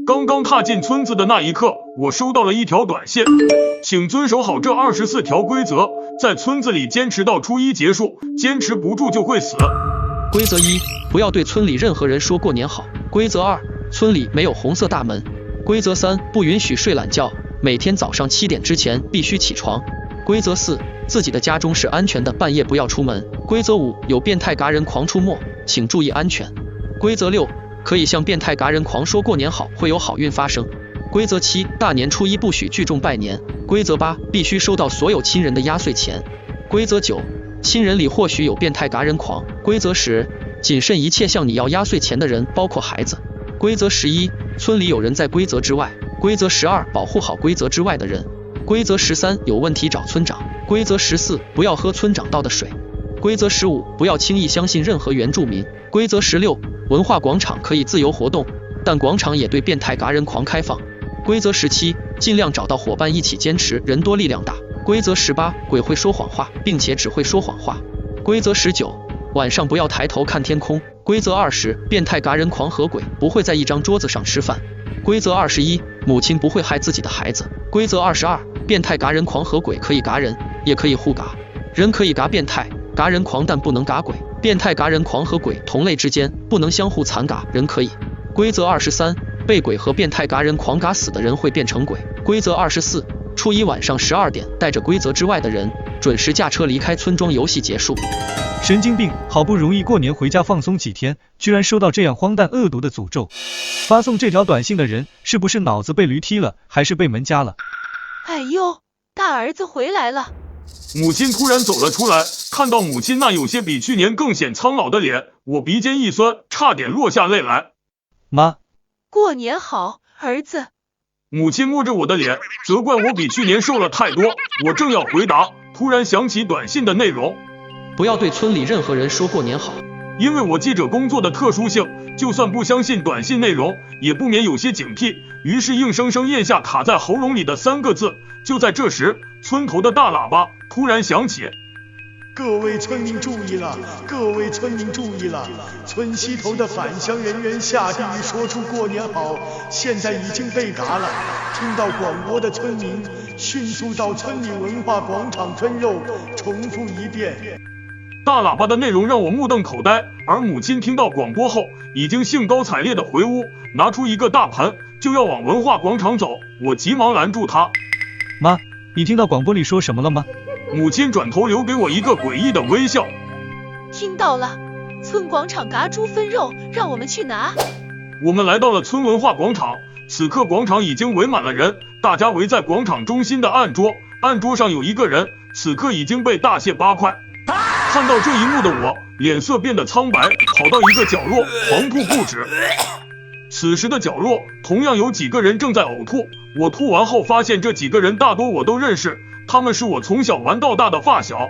刚刚踏进村子的那一刻，我收到了一条短信，请遵守好这24条规则，在村子里坚持到初一结束，坚持不住就会死。规则1，不要对村里任何人说过年好。规则2，村里没有红色大门。规则3，不允许睡懒觉，每天早上7点之前必须起床。规则4，自己的家中是安全的，半夜不要出门。规则5，有变态嘎人狂出没，请注意安全。规则6，可以向变态嘎人狂说过年好，会有好运发生。规则7，大年初一不许聚众拜年。规则8，必须收到所有亲人的压岁钱。规则9，亲人里或许有变态嘎人狂。规则10，谨慎一切向你要压岁钱的人，包括孩子。规则11，村里有人在规则之外。规则12，保护好规则之外的人。规则13，有问题找村长。规则14，不要喝村长倒的水。规则15，不要轻易相信任何原住民。规则16，文化广场可以自由活动，但广场也对变态嘎人狂开放。规则17，尽量找到伙伴一起坚持，人多力量大。规则18，鬼会说谎话，并且只会说谎话。规则19，晚上不要抬头看天空。规则20，变态嘎人狂和鬼不会在一张桌子上吃饭。规则21，母亲不会害自己的孩子。规则22，变态嘎人狂和鬼可以嘎人，也可以互嘎，人可以嘎变态嘎人狂，但不能嘎鬼。变态嘎人狂和鬼同类之间不能相互残嘎，人可以。规则23，被鬼和变态嘎人狂嘎死的人会变成鬼。规则24，初一晚上12点，带着规则之外的人准时驾车离开村庄，游戏结束。神经病，好不容易过年回家放松几天，居然收到这样荒诞恶毒的诅咒。发送这条短信的人是不是脑子被驴踢了，还是被门夹了？哎呦，大儿子回来了。母亲突然走了出来，看到母亲那有些比去年更显苍老的脸，我鼻尖一酸，差点落下泪来。妈，过年好，儿子。母亲摸着我的脸，责怪我比去年瘦了太多。我正要回答，突然想起短信的内容，不要对村里任何人说过年好。因为我记者工作的特殊性，就算不相信短信内容，也不免有些警惕，于是硬生生咽下卡在喉咙里的3个字。就在这时，村头的大喇叭突然响起，各位村民注意了，各位村民注意了，村西头的返乡人员下地狱说出过年好，现在已经被嘎了。听到广播的村民迅速到村里文化广场分肉，重复一遍。大喇叭的内容让我目瞪口呆，而母亲听到广播后，已经兴高采烈地回屋，拿出一个大盆，就要往文化广场走。我急忙拦住她。妈，你听到广播里说什么了吗？母亲转头留给我一个诡异的微笑。听到了，村广场嘎猪分肉，让我们去拿。我们来到了村文化广场，此刻广场已经围满了人，大家围在广场中心的案桌，案桌上有一个人，此刻已经被大卸8块。看到这一幕的我，脸色变得苍白，跑到一个角落，狂吐不止。此时的角落同样有几个人正在呕吐，我吐完后发现这几个人大多我都认识，他们是我从小玩到大的发小。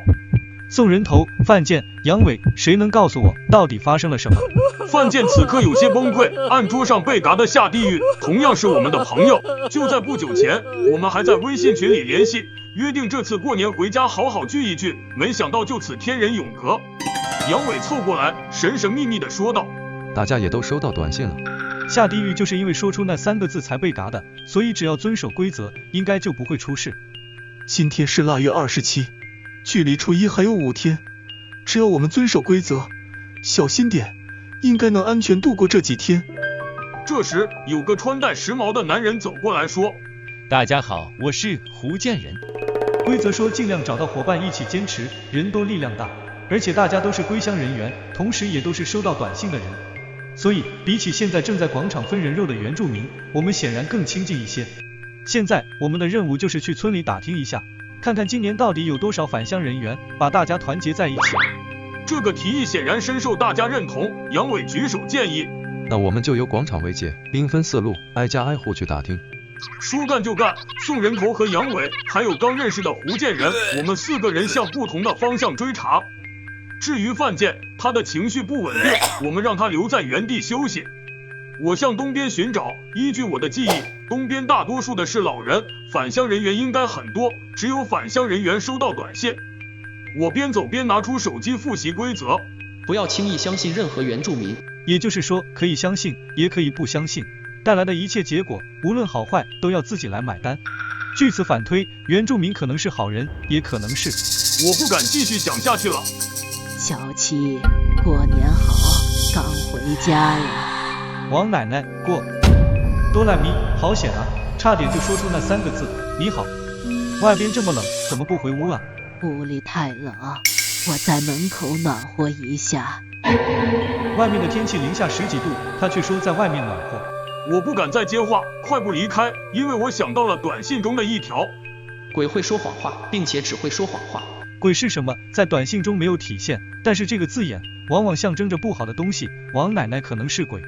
宋人头、范建、杨伟，谁能告诉我到底发生了什么？范建此刻有些崩溃，案桌上被嘎的下地狱同样是我们的朋友。就在不久前，我们还在微信群里联系，约定这次过年回家好好聚一聚，没想到就此天人永隔。杨伟凑过来，神神秘秘地说道：大家也都收到短信了，下地狱就是因为说出那3个字才被嘎的，所以只要遵守规则，应该就不会出事。今天是腊月27，距离初一还有5天，只要我们遵守规则，小心点，应该能安全度过这几天。这时有个穿戴时髦的男人走过来说：大家好，我是胡建仁。规则说尽量找到伙伴一起坚持，人多力量大，而且大家都是归乡人员，同时也都是收到短信的人，所以比起现在正在广场分人肉的原住民，我们显然更亲近一些。现在我们的任务就是去村里打听一下，看看今年到底有多少返乡人员，把大家团结在一起。这个提议显然深受大家认同，杨伟举手建议：那我们就由广场为界，兵分4路，挨家挨户去打听。说干就干，宋人头和杨伟还有刚认识的胡建仁，我们4个人向不同的方向追查。至于范建，他的情绪不稳定，我们让他留在原地休息。我向东边寻找，依据我的记忆，东边大多数的是老人，返乡人员应该很多，只有返乡人员收到短信。我边走边拿出手机复习规则，不要轻易相信任何原住民。也就是说，可以相信，也可以不相信，带来的一切结果，无论好坏，都要自己来买单。据此反推，原住民可能是好人，也可能是……我不敢继续讲下去了。小七，过年好，刚回家呀。王奶奶过。哆来咪，好险啊，差点就说出那3个字。你好。外边这么冷，怎么不回屋啊？屋里太冷，我在门口暖和一下。外面的天气零下10几度，他却说在外面暖和。我不敢再接话，快步离开，因为我想到了短信中的一条。鬼会说谎话，并且只会说谎话。鬼是什么，在短信中没有体现，但是这个字眼往往象征着不好的东西。王奶奶可能是鬼。